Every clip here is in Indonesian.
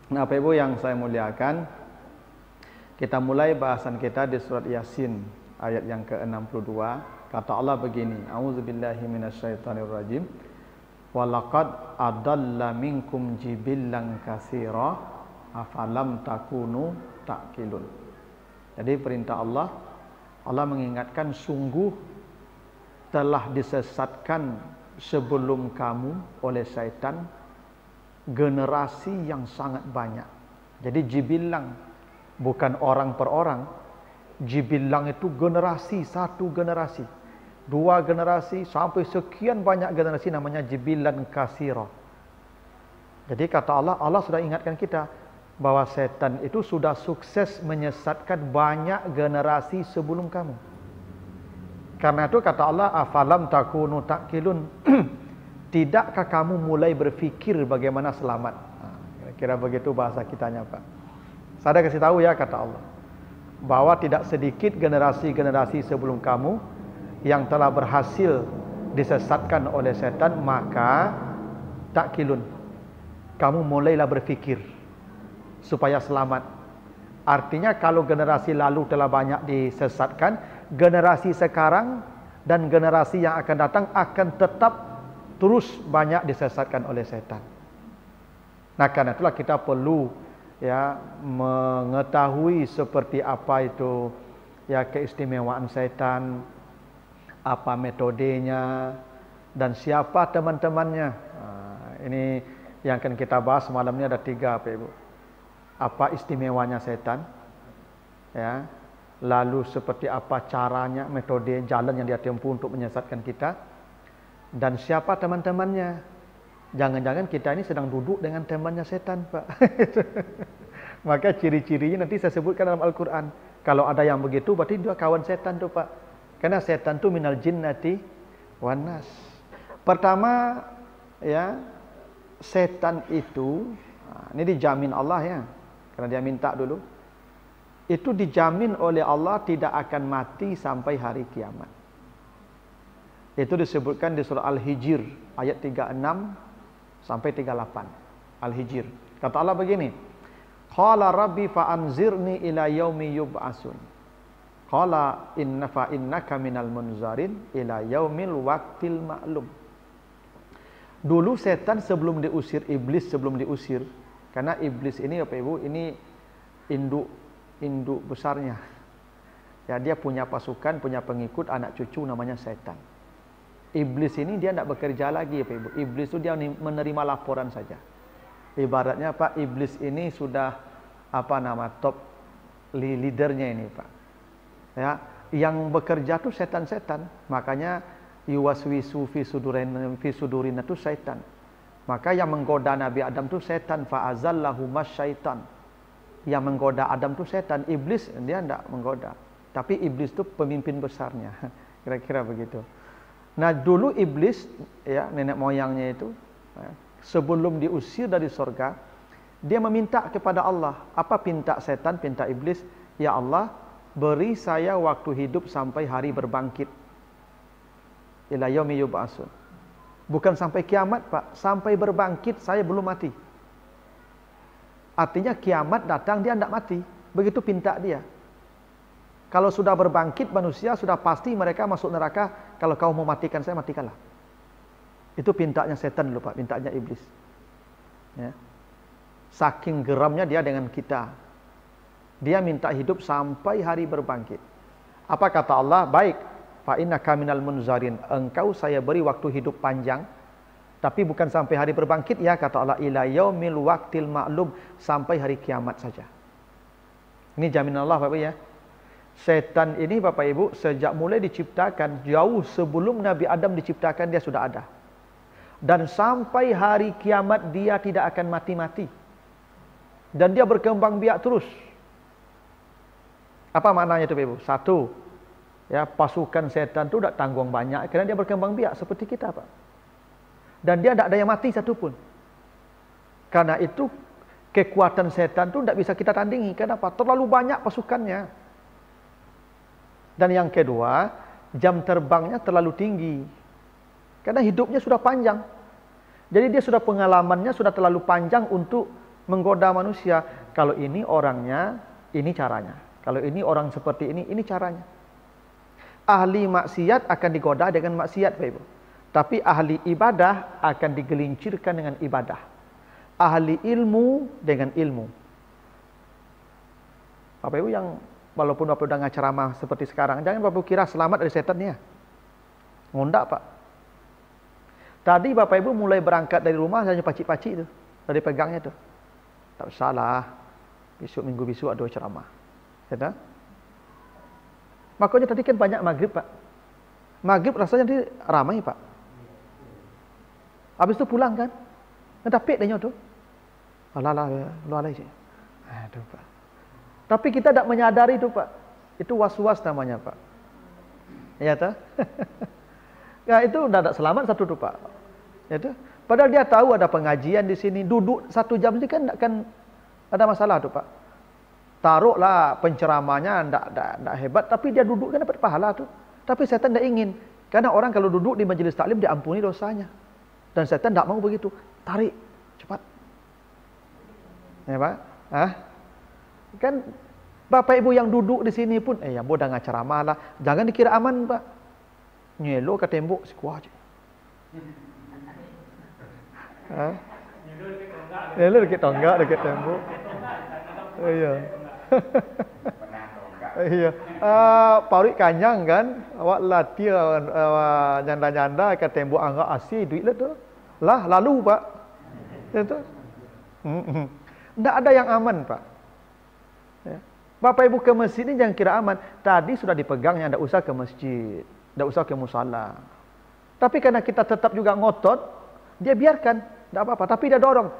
Nah, Bapak Ibu yang saya muliakan, kita mulai bahasan kita di surat Yasin ayat yang ke-62. Kata Allah begini, A'udzubillahi minasyaitonirrajim. Walaqad adalla minkum jibillan katsira afalam takunu ta'qilun. Jadi perintah Allah, Allah mengingatkan sungguh telah disesatkan sebelum kamu oleh syaitan generasi yang sangat banyak. Jadi jibilang bukan orang per orang. Jibilang itu generasi, satu generasi, dua generasi, sampai sekian banyak generasi, namanya jibilan kasira. Jadi kata Allah, Allah sudah ingatkan kita bahwa setan itu sudah sukses menyesatkan banyak generasi sebelum kamu. Karena itu kata Allah, afalam takunu ta'qilun. Tidakkah kamu mulai berfikir bagaimana selamat? Kira-kira begitu bahasa kitanya, Pak. Saya kasih tahu ya, kata Allah, bahwa tidak sedikit generasi-generasi sebelum kamu yang telah berhasil disesatkan oleh setan, maka ta'qilun, kamu mulailah berfikir supaya selamat. Artinya kalau generasi lalu telah banyak disesatkan, generasi sekarang dan generasi yang akan datang akan tetap terus banyak disesatkan oleh setan. Nah, karena itulah kita perlu ya mengetahui seperti apa itu ya keistimewaan setan, apa metodenya, dan siapa teman-temannya. Ini yang akan kita bahas malam ini, ada 3, Pak Ibu. Apa istimewanya setan? Ya. Lalu seperti apa caranya, metode, jalan yang dia tempuh untuk menyesatkan kita, dan siapa teman-temannya. Jangan-jangan kita ini sedang duduk dengan temannya setan, Pak. Maka ciri-cirinya nanti saya sebutkan dalam Al-Quran. Kalau ada yang begitu, berarti dia kawan setan tuh, Pak. Karena setan itu minal jinnati wan nas. Pertama, ya, setan itu, ini dijamin Allah ya, karena dia minta dulu. Itu dijamin oleh Allah tidak akan mati sampai hari kiamat. Itu disebutkan di surah Al-Hijr ayat 36 sampai 38. Al-Hijr. Kata Allah begini, qala rabbi fa'anzirni ila yaumi yub'asun. Qala innaka minal munzarin ila yaumil waqtil ma'lum. Dulu setan sebelum diusir, iblis sebelum diusir, karena iblis ini Bapak Ibu, ini induk besarnya. Ya, dia punya pasukan, punya pengikut, anak cucu namanya setan. Iblis ini dia tidak bekerja lagi, Pak Ibu. Iblis itu dia menerima laporan saja. Ibaratnya Pak, iblis ini sudah top leadernya ini, Pak. Ya, yang bekerja tuh setan-setan. Makanya yuwaswisu fi sudurin itu setan. Maka yang menggoda Nabi Adam itu setan, fa'azallahumas syaitan. Yang menggoda Adam itu setan. Iblis dia tidak menggoda, tapi iblis itu pemimpin besarnya. Kira-kira begitu. Nah, dulu iblis ya, nenek moyangnya itu ya, sebelum diusir dari surga, dia meminta kepada Allah. Apa pinta setan, pinta iblis? Ya Allah, beri saya waktu hidup sampai hari berbangkit. Ila yaumi yub'atsun. Bukan sampai kiamat, Pak, sampai berbangkit saya belum mati. Artinya kiamat datang dia tidak mati. Begitu pinta dia. Kalau sudah berbangkit manusia, sudah pasti mereka masuk neraka. Kalau kau mau matikan saya, matikanlah. Itu pintanya setan dulu, Pak, pintanya iblis. Ya. Saking geramnya dia dengan kita. Dia minta hidup sampai hari berbangkit. Apa kata Allah? Baik, fa innaka minal munzarin. Engkau saya beri waktu hidup panjang. Tapi bukan sampai hari berbangkit ya, kata Allah, ila yaumil waqtil ma'lum, sampai hari kiamat saja. Ini jaminan Allah, Bapak ya. Setan ini Bapak Ibu sejak mulai diciptakan, jauh sebelum Nabi Adam diciptakan dia sudah ada. Dan sampai hari kiamat dia tidak akan mati-mati. Dan dia berkembang biak terus. Apa maknanya itu Bapak Ibu? Satu, ya, pasukan setan itu tidak tanggung banyak karena dia berkembang biak seperti kita, Pak. Dan dia tidak ada yang mati satupun. Karena itu kekuatan setan itu tidak bisa kita tandingi. Kenapa? Terlalu banyak pasukannya. Dan yang kedua, jam terbangnya terlalu tinggi. Karena hidupnya sudah panjang. Jadi dia sudah pengalamannya sudah terlalu panjang untuk menggoda manusia. Kalau ini orangnya, ini caranya. Kalau ini orang seperti ini caranya. Ahli maksiat akan digoda dengan maksiat, Bapak Ibu. Tapi ahli ibadah akan digelincirkan dengan ibadah. Ahli ilmu dengan ilmu. Bapak Ibu yang walaupun Bapak udah ngaceramah seperti sekarang, jangan Bapak kira selamat dari setan ya. Ngondak, Pak. Tadi Bapak Ibu mulai berangkat dari rumah hanya pacik-pacik itu, dari pegangnya itu. Tak salah. Besok minggu besok ada ceramah. Ya, makanya tadi kan banyak maghrib, Pak. Maghrib rasanya nanti ramai, Pak. Habis itu pulang kan. Ngedapik dia tu. Alah, luar lagi. Aduh, Pak. Tapi kita tak menyadari itu, Pak. Itu was-was namanya, Pak. Ya, tak? Ya, itu udah tak selamat satu tu, Pak. Ya, tak? Padahal dia tahu ada pengajian di sini. Duduk 1 jam ini kan tak kan ada masalah tu, Pak. Taruhlah penceramanya tidak hebat, tapi dia duduk kan dapat pahala tu. Tapi setan tidak ingin, karena orang kalau duduk di majelis taklim diampuni dosanya, dan setan tidak mau begitu. Tarik cepat, ya Pak. Kan Bapak Ibu yang duduk di sini pun, yang bodoh ngaceramah lah, jangan dikira aman, Pak. Nyelo ke tembok sekuah aja. Nyelo dekat tonggak dekat tembok. Iya. Iya. Parit kanyang kan, awak latih nyanda-nyanda ke tembok angka asih duit lah tu. Lah lalu, Pak. Itu. Tidak ada yang aman, Pak. Ya. Bapak Ibu ke masjid ini jangan kira aman. Tadi sudah dipegangnya, tidak usah ke masjid, tidak usah ke musala. Tapi karena kita tetap juga ngotot, dia biarkan, tidak apa-apa. Tapi dia dorong,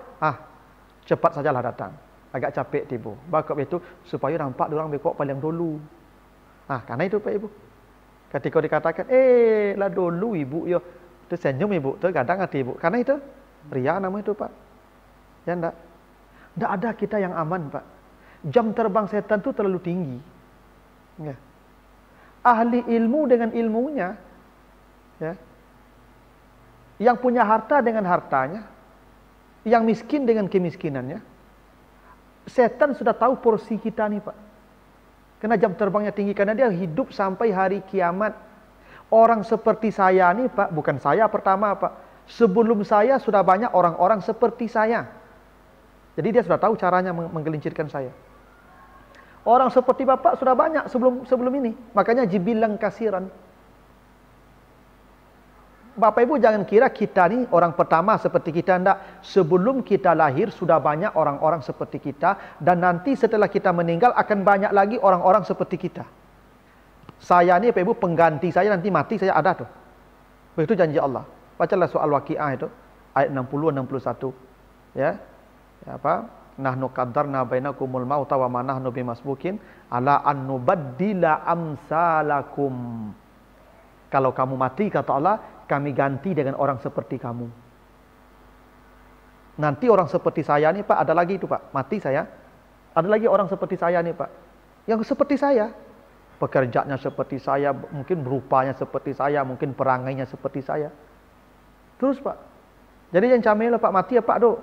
cepat sajalah datang. Agak capek tiba. Bakap itu supaya nampak orang bekok paling dulu. Karena itu Pak Ibu. Ketika dikatakan, lah dulu ibu yo, tersenyum ibu, tergadang hati ibu. Karena itu ria nama itu, Pak. Ya enggak? Enggak ada kita yang aman, Pak. Jam terbang setan itu terlalu tinggi. Ya. Ahli ilmu dengan ilmunya, ya. Yang punya harta dengan hartanya, yang miskin dengan kemiskinannya. Setan sudah tahu porsi kita nih, Pak. Karena jam terbangnya tinggi, karena dia hidup sampai hari kiamat. Orang seperti saya nih, Pak, bukan saya pertama, Pak. Sebelum saya sudah banyak orang-orang seperti saya. Jadi dia sudah tahu caranya menggelincirkan saya. Orang seperti Bapak sudah banyak sebelum ini. Makanya jibilang kasiran. Bapak Ibu jangan kira kita ni orang pertama seperti kita, enggak. Sebelum kita lahir sudah banyak orang-orang seperti kita, dan nanti setelah kita meninggal akan banyak lagi orang-orang seperti kita. Saya ni Bapak Ibu pengganti saya, nanti mati saya ada tuh. Begitu janji Allah. Bacalah soal Waqiah itu ayat 60 61. Ya. Apa? Nahnu qaddarna bainakumul mauta wa ma nahnu bimasbukin ala an nubaddila amsalakum. Kalau kamu mati, kata Allah, kami ganti dengan orang seperti kamu. Nanti orang seperti saya nih, Pak, ada lagi itu, Pak. Mati saya, ada lagi orang seperti saya nih, Pak. Yang seperti saya. Pekerjaannya seperti saya, mungkin berupanya seperti saya, mungkin perangainya seperti saya. Terus, Pak. Jadi yang camel Pak mati ya, Pak, do.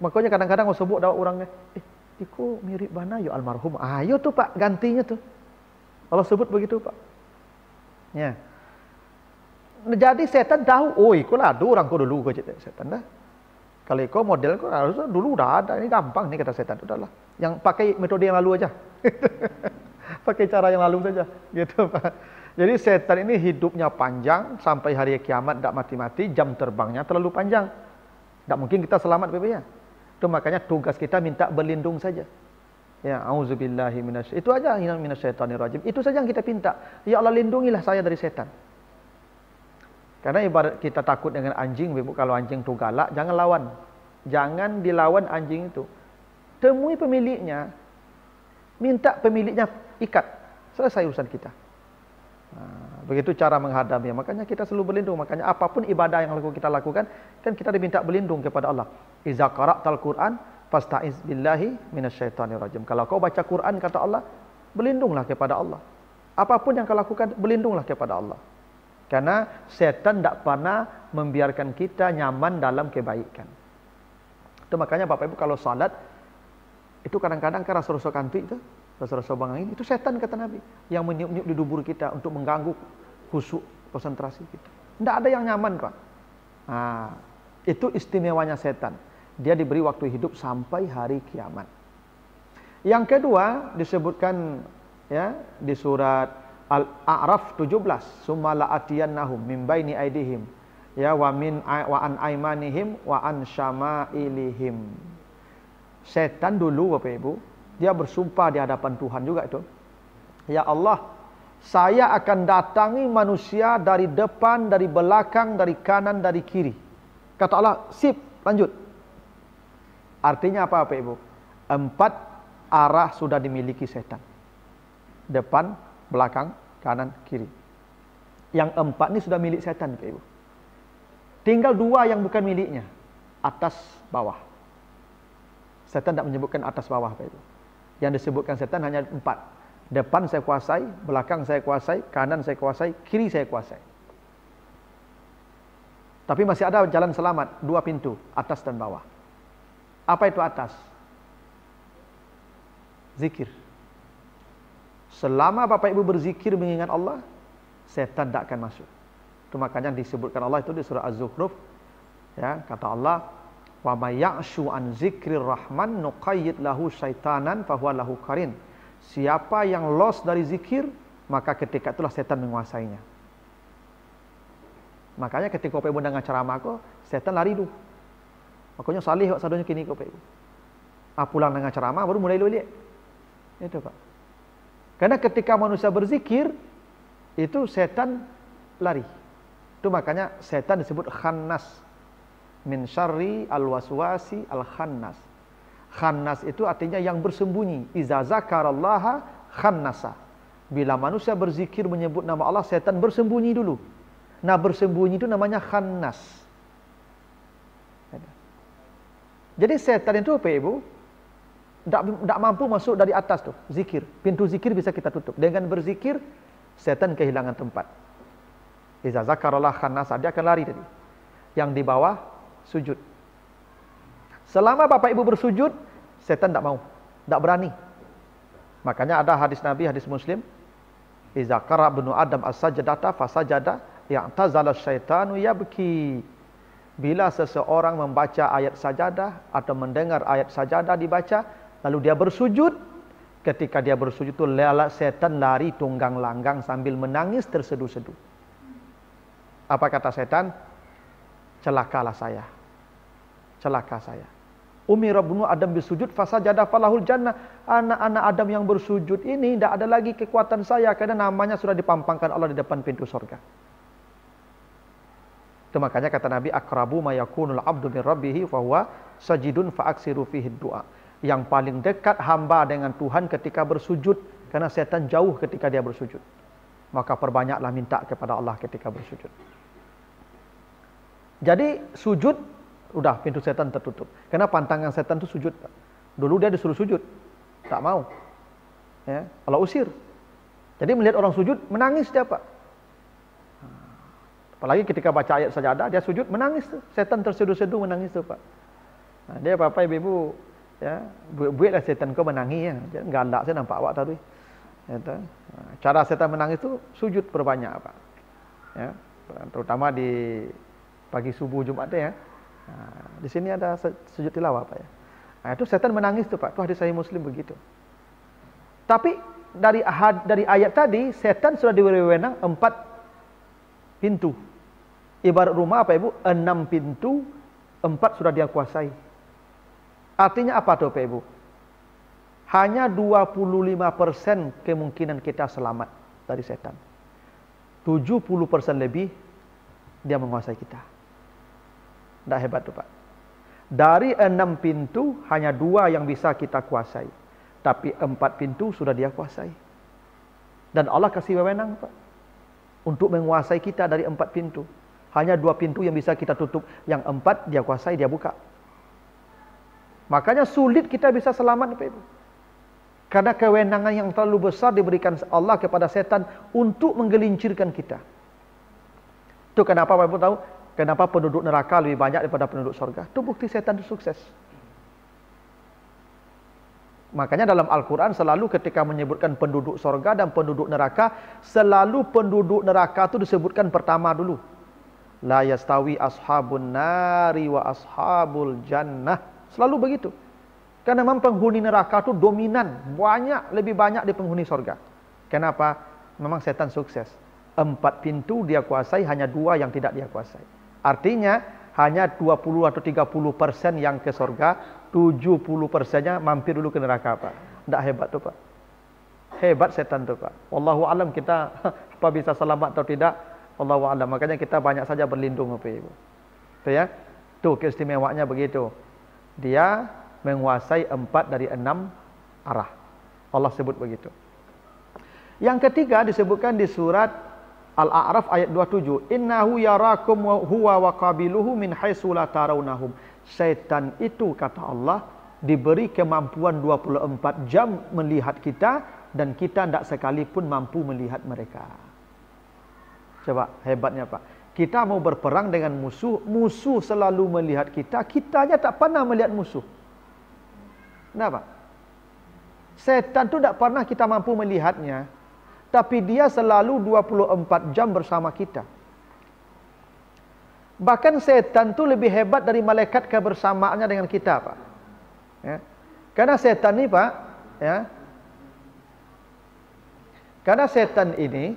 Makanya kadang-kadang kalau sebut dah orangnya, itu mirip bana yo almarhum. Ayo tuh, Pak, gantinya tuh. Kalau sebut begitu, Pak. Ya. Jadi setan tahu, kau lah ada orang kau dulu kau cerita setan dah. Kalau kau model kau harus dulu dah ada, ini gampang nih kata setan, udahlah. Yang pakai metode yang lalu aja, pakai cara yang lalu saja, gitu Pak. Jadi setan ini hidupnya panjang sampai hari kiamat, tidak mati-mati, jam terbangnya terlalu panjang, tidak mungkin kita selamat ya. Itu makanya tugas kita minta berlindung saja. Ya, auzubillahi minasy. Itu aja minasyaitonirrajim. Itu saja yang kita minta. Ya Allah, lindungilah saya dari setan. Karena ibarat kita takut dengan anjing, Ibu, kalau anjing itu galak, jangan lawan. Jangan dilawan anjing itu. Temui pemiliknya. Minta pemiliknya ikat. Selesai urusan kita. Begitu cara menghadapinya. Makanya kita selalu berlindung. Makanya apapun ibadah yang kita lakukan, kan kita diminta berlindung kepada Allah. Iza qara'tal Qur'an fasta'iz billahi minasyaitonirrajim. Kalau kau baca Quran, kata Allah, berlindunglah kepada Allah. Apapun yang kau lakukan, berlindunglah kepada Allah. Karena setan tidak pernah membiarkan kita nyaman dalam kebaikan. Itu makanya Bapak Ibu kalau salat, Itu kadang-kadang kan rasa-rasa kantik itu, rasa-rasa bangangin, itu setan kata Nabi, yang meniup-niup di dubur kita untuk mengganggu khusyuk konsentrasi kita. Tidak ada yang nyaman, Pak. Nah, itu istimewanya setan. Dia diberi waktu hidup sampai hari kiamat. Yang kedua disebutkan ya di surat Al-A'raf 17, "Summa la'atiyannahum min baini aidihim ya wa an aimanihim wa an syama'ilihim." Setan dulu Bapak Ibu, dia bersumpah di hadapan Tuhan juga itu. Ya Allah, saya akan datangi manusia dari depan, dari belakang, dari kanan, dari kiri. Kata Allah, sip, lanjut. Artinya apa Bapak Ibu? 4 arah sudah dimiliki setan. Depan, belakang, kanan, kiri. Yang 4 ini sudah milik setan Bapak Ibu. Tinggal 2 yang bukan miliknya. Atas, bawah. Setan tidak menyebutkan atas bawah Bapak Ibu. Yang disebutkan setan hanya 4. Depan saya kuasai, belakang saya kuasai, kanan saya kuasai, kiri saya kuasai. Tapi masih ada jalan selamat, 2 pintu, atas dan bawah. Apa itu atas? Zikir. Selama Bapak Ibu berzikir mengingat Allah, setan tidak akan masuk. Itu makanya disebutkan Allah itu di surah Az-Zukhruf, ya, kata Allah, "Wa may ya'shu an zikrir rahman nuqayyid lahu syaitanan fahuwa lahu qarin." Siapa yang lost dari zikir, maka ketika itulah setan menguasainya. Makanya ketika Bapak Ibu mendengar ceramah kok, setan lari dulu. Makanya salih wak sadonya kini Bapak Ibu. Pulang dengan ceramah baru mulai lihat. Itu Pak. Karena ketika manusia berzikir, itu setan lari. Itu makanya setan disebut khannas. Min syarri al-waswasi al-khannas. Khannas itu artinya yang bersembunyi. Iza zakarallaha khannasa. Bila manusia berzikir menyebut nama Allah, setan bersembunyi dulu. Nah, bersembunyi itu namanya khannas. Jadi setan itu Bapak Ibu tidak mampu masuk dari atas tuh, zikir. Pintu zikir bisa kita tutup. Dengan berzikir, setan kehilangan tempat. Iza zakarallah khannasa, dia akan lari tadi. Yang di bawah, sujud. Selama Bapak Ibu bersujud, setan tidak mau, tidak berani. Makanya ada hadis Nabi, hadis Muslim, Iza qara ibnu Adam as-sajdata fasajada ya'tazala syaitanu yabki. Bila seseorang membaca ayat sajadah atau mendengar ayat sajadah dibaca, lalu dia bersujud, ketika dia bersujud itu setan lari tunggang langgang sambil menangis terseduh-seduh. Apa kata setan? Celakalah saya. Celaka saya. Umira ibnu Adam bisujud fasajada falahul jannah. Anak-anak Adam yang bersujud ini tidak ada lagi kekuatan saya karena namanya sudah dipampangkan Allah di depan pintu surga. Itu makanya kata Nabi, akrabu ma yakunul abdu min rabbih fa huwa sajidun fa aksiru fihi du'a. Yang paling dekat hamba dengan Tuhan ketika bersujud, karena setan jauh ketika dia bersujud. Maka perbanyaklah minta kepada Allah ketika bersujud. Jadi sujud, udah pintu setan tertutup. Karena pantangan setan itu sujud. Dulu dia disuruh sujud, tak mau. Ya, Allah usir. Jadi melihat orang sujud, menangis dia Pak. Apalagi ketika baca ayat sajadah, dia sujud, menangis tuh. Setan terseduh-seduh menangis tuh Pak. Nah, dia Bapak Ibu, ya, buatlah setan kau menangis ya. Jangan galak saya nampak awak tadi. Ya, cara setan menangis itu sujud perbanyak Pak. Ya, terutama di pagi subuh Jumat ya. Nah, di sini ada sujud tilawah Pak ya. Nah, itu setan menangis tuh Pak. Itu hadis Sahih Muslim begitu. Tapi dari ayat tadi setan sudah diberi wewenang 4 pintu. Ibarat rumah apa Ibu? 6 pintu, 4 sudah dia kuasai. Artinya apa tuh Pak Ibu? Hanya 25% kemungkinan kita selamat dari setan. 70% lebih dia menguasai kita. Tidak hebat tuh Pak. Dari 6 pintu hanya 2 yang bisa kita kuasai. Tapi 4 pintu sudah dia kuasai. Dan Allah kasih wewenang Pak, untuk menguasai kita dari 4 pintu. Hanya 2 pintu yang bisa kita tutup. Yang 4 dia kuasai, dia buka. Makanya sulit kita bisa selamat Pak Ibu. Karena kewenangan yang terlalu besar diberikan Allah kepada setan untuk menggelincirkan kita. Itu kenapa Bapak Ibu tahu? Kenapa penduduk neraka lebih banyak daripada penduduk surga? Itu bukti setan itu sukses. Makanya dalam Al-Quran selalu ketika menyebutkan penduduk sorga dan penduduk neraka, selalu penduduk neraka itu disebutkan pertama dulu. La yastawi ashabun nari wa ashabul jannah. Selalu begitu. Karena memang penghuni neraka itu dominan. Lebih banyak di penghuni sorga. Kenapa? Memang setan sukses. 4 pintu dia kuasai, hanya 2 yang tidak dia kuasai. Artinya, hanya 20 atau 30% yang ke sorga, 70%-nya mampir dulu ke neraka, Pak. Tidak hebat tuh, Pak. Hebat setan tuh, Pak. Wallahu alam kita apa bisa selamat atau tidak, wallahu alam. Makanya kita banyak saja berlindung, Bapak Ibu. Itu ya. Tuh keistimewaannya begitu. Dia menguasai 4 dari 6 arah. Allah sebut begitu. Yang ketiga disebutkan di surat Al-A'raf ayat 27. Innahu yarakum wa huwa wa qabiluhu min haitsu la tarawnahum. Syaitan itu, kata Allah, diberi kemampuan 24 jam melihat kita, dan kita tidak sekalipun mampu melihat mereka. Coba, hebatnya Pak. Kita mau berperang dengan musuh, musuh selalu melihat kita, kitanya tak pernah melihat musuh. Kenapa? Setan itu tidak pernah kita mampu melihatnya, tapi dia selalu 24 jam bersama kita. Bahkan setan itu lebih hebat dari malaikat kebersamaannya dengan kita, Pak. Ya. Karena setan ini, Pak, ya. Karena setan ini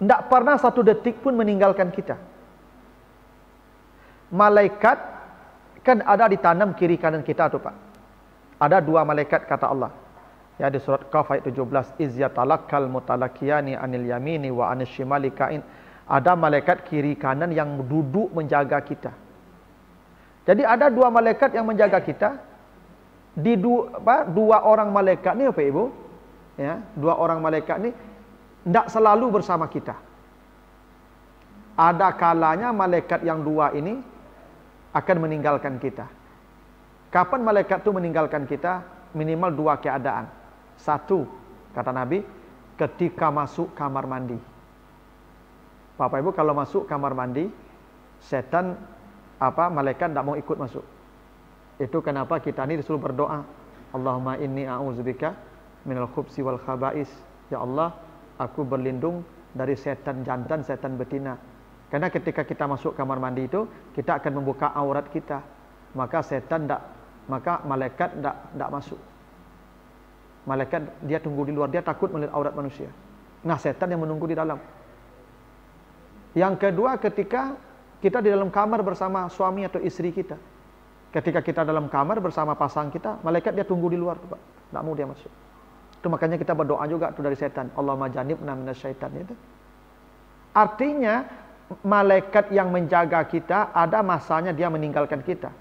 tidak pernah satu detik pun meninggalkan kita. Malaikat kan ada ditanam kiri kanan kita tuh, Pak. Ada 2 malaikat kata Allah. Ya, di surat Qaf ayat 17, iz yatalakkal mutalakiyani anil yamini wa anil shimali kain. Ada malaikat kiri kanan yang duduk menjaga kita. Jadi ada 2 malaikat yang menjaga kita. Di 2 orang malaikat ni, Bapak Ibu, ya, 2 orang malaikat ni tidak selalu bersama kita. Ada kalanya malaikat yang 2 ini akan meninggalkan kita. Kapan malaikat itu meninggalkan kita? Minimal 2 keadaan. 1, kata Nabi, ketika masuk kamar mandi. Bapak Ibu kalau masuk kamar mandi, setan malaikat tidak mau ikut masuk. Itu kenapa kita ini disuruh berdoa. Allahumma inni a'udzubika minal khubsi wal khaba'is. Ya Allah, aku berlindung dari setan jantan, setan betina. Karena ketika kita masuk kamar mandi itu, kita akan membuka aurat kita. Maka malaikat tidak masuk. Malaikat dia tunggu di luar, dia takut melihat aurat manusia. Nah, setan yang menunggu di dalam. Yang kedua, ketika kita di dalam kamar bersama suami atau istri kita. Ketika kita dalam kamar bersama pasangan kita, malaikat dia tunggu di luar, Pak. Tidak mau dia masuk. Itu makanya kita berdoa juga tuh dari setan. Allahumma janibna minasyaitan itu. Artinya, malaikat yang menjaga kita ada masanya dia meninggalkan kita.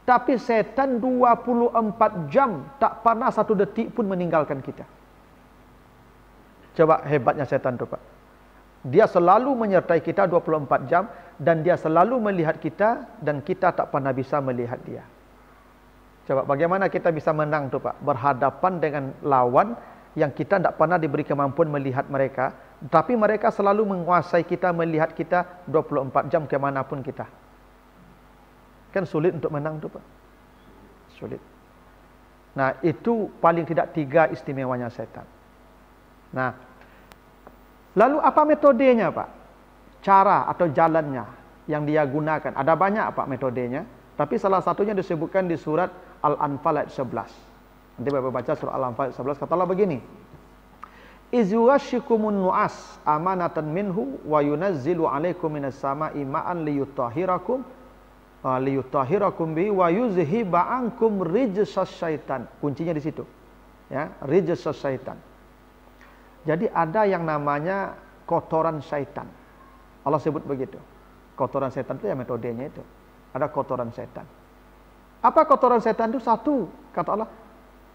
Tapi setan 24 jam tak pernah satu detik pun meninggalkan kita. Coba hebatnya setan itu, Pak. Dia selalu menyertai kita 24 jam dan dia selalu melihat kita dan kita tak pernah bisa melihat dia. Coba bagaimana kita bisa menang tuh, Pak? Berhadapan dengan lawan yang kita tak pernah diberi kemampuan melihat mereka, tapi mereka selalu menguasai kita, melihat kita 24 jam kemanapun kita. Kan sulit untuk menang tuh, Pak. Sulit. Nah, itu paling tidak 3 istimewanya setan. Nah, lalu apa metodenya, Pak? Cara atau jalannya yang dia gunakan. Ada banyak, Pak, metodenya. Tapi salah satunya disebutkan di surat Al-Anfal ayat 11. Nanti Bapak baca surat Al-Anfal ayat 11. Kata Allah begini. Izuwashikumun nu'as amanatan minhu wa yunazzilu alaikum minas sama'i ma'an liyutahhirakum bihi wa yuzhiba ankum rijsas syaitan. Kuncinya di situ. Ya, rijsas syaitan. Jadi ada yang namanya kotoran syaitan. Allah sebut begitu. Kotoran syaitan itu ya metodenya itu. Ada kotoran syaitan. Apa kotoran syaitan itu? 1, kata Allah,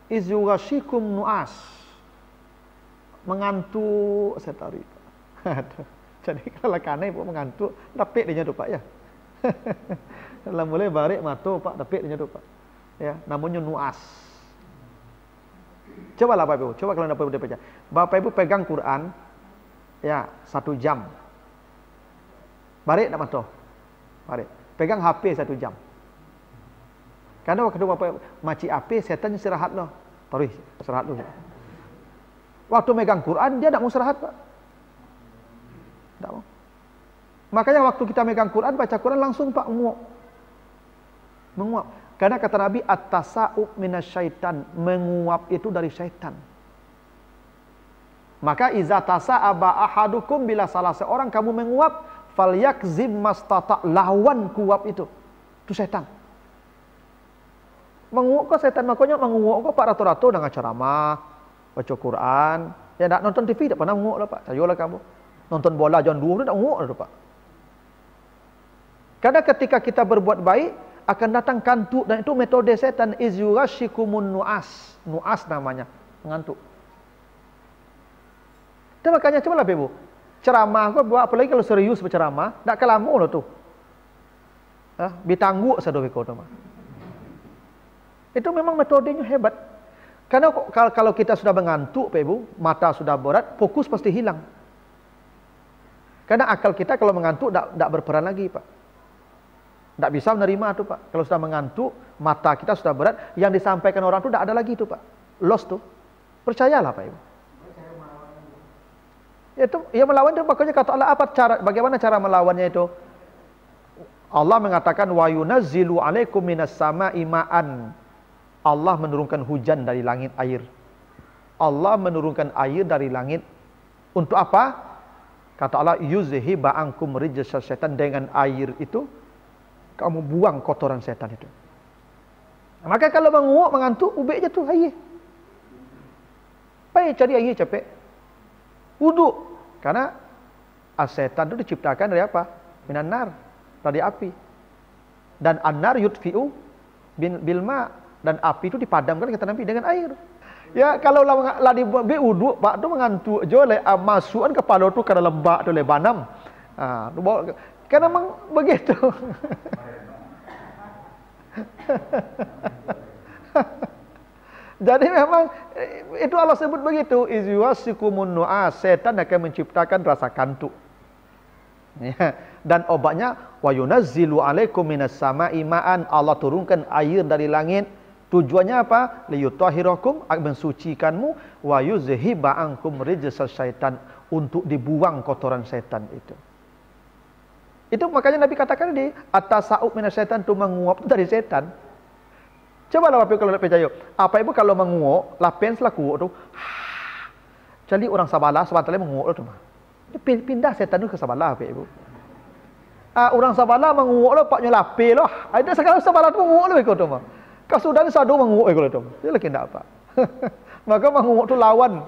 izuwashikum nu'as. Mengantuk setari. Jadi kalau kanai Pak mengantuk, tapi dia tu, Pak, ya. Kalau boleh barik mata, Pak, tapi dia tu, Pak. Ya, namanya nu'as. Coba lah Bapak Ibu, coba kalau Bapak Ibu baca. Bapak Ibu pegang Quran, ya 1 jam. Barik tak mata? Barik. Pegang HP 1 jam. Karena waktu bapak maci api, setan istirahat loh. Taruh, istirahat dulu. Waktu megang Quran, dia tidak mau istirahat, Pak. Tidak mau. Makanya waktu kita megang Quran, baca Quran langsung, Pak, menguap. Karena kata Nabi, at-tasa'ub minasyaitan, menguap itu dari syaitan. Maka iza tasa'aba ahadukum, bila salah seorang kamu menguap, falyakzim mastata, lawan kuap itu. Itu setan. Menguap kok setan, makanya menguap kok Pak ratu-ratu dengan ceramah, baca Quran. Ya tidak nonton TV, tidak pernah menguap lah Pak. Cayolah kamu. Nonton bola jam 2 tidak menguap lah Pak. Karena ketika kita berbuat baik, akan datang kantuk, dan itu metode setan, izyurashikumun nu'as. Nu'as namanya, mengantuk. Dan makanya coba lah Ibu, ceramah kok buat, apalagi kalau serius berceramah, tak kelamu loh tuh. Bitangguk sadowe kau tuh. Itu memang metodenya hebat. Karena kalau kita sudah mengantuk, Pak Ibu, mata sudah berat, fokus pasti hilang. Karena akal kita kalau mengantuk tidak berperan lagi, Pak. Tidak bisa menerima tuh, Pak. Kalau sudah mengantuk, mata kita sudah berat, yang disampaikan orang itu tidak ada lagi tuh, Pak. Lost tuh. Percayalah, Pak Ibu. Itu ya melawan itu, makanya kata Allah bagaimana cara melawannya itu? Allah mengatakan wa yunazzilu 'alaikum minas sama'i ma'an. Allah menurunkan hujan dari langit, air. Allah menurunkan air dari langit untuk apa? Kata Allah, yuzhiba ankum rijsa syaitan, dengan air itu kamu buang kotoran setan itu. Maka kalau menguap, mengantuk, ubek je tu air. Pai cari air capek. Wudu. Karena setan itu diciptakan dari apa? Minan nar, dari api. Dan an-nar yudfi'u bil ma, dan api itu dipadamkan kata Nabi dengan air. Ya kalau lah dibuat wudu, Pak tu mengantuk je le masukkan kepala tu ke dalam bak tu le banam. Karena memang begitu. Jadi memang itu Allah sebut begitu, izyuasikumun nu'as, setan akan menciptakan rasa kantuk. Ya. Dan obatnya wa yunazzilu 'alaikum minas sama'i ma'an, Allah turunkan air dari langit. Tujuannya apa? Liyutahhirakum, mensucikanmu, wa yuzhiba ankum rijsa syaitan, untuk dibuang kotoran setan itu. Itu makanya Nabi katakan di at-tasa'ub minasyaitan, itu menguap dari setan. Coba lah Bapak kalau nak percaya. Apa Ibu kalau menguap, lapen selah kuat tu. Jadi orang Sabala sebetulnya menguap tu mah. Pindah setan tu ke Sabala Bapak Ibu. Orang Sabala menguap lah, paknya lape lah. Ada sekarang Sabala tu menguap lah ikut tu mah. Kasudan sadu menguap ikut tu. Dia lagi tidak apa. Maka menguap tu lawan.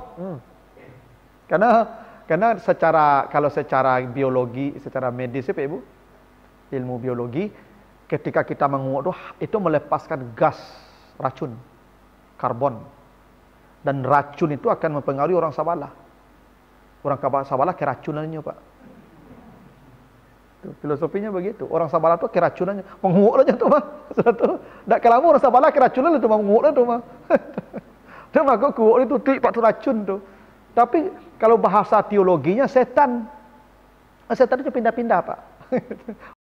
Karena kalau secara biologi, secara medis Bapak Ibu, ilmu biologi, ketika kita menguap itu melepaskan gas racun, karbon. Dan racun itu akan mempengaruhi orang Sabala. Orang Sabala keracunannya, Pak. Itu, filosofinya begitu. Orang Sabala itu keracunannya. Menguap aja tuh, Pak. Tak kelamu orang Sabala keracunan itu menguap tuh, Pak. Itu maka kuap itu tik tu racun tuh. Tapi kalau bahasa teologinya setan itu pindah-pindah, Pak.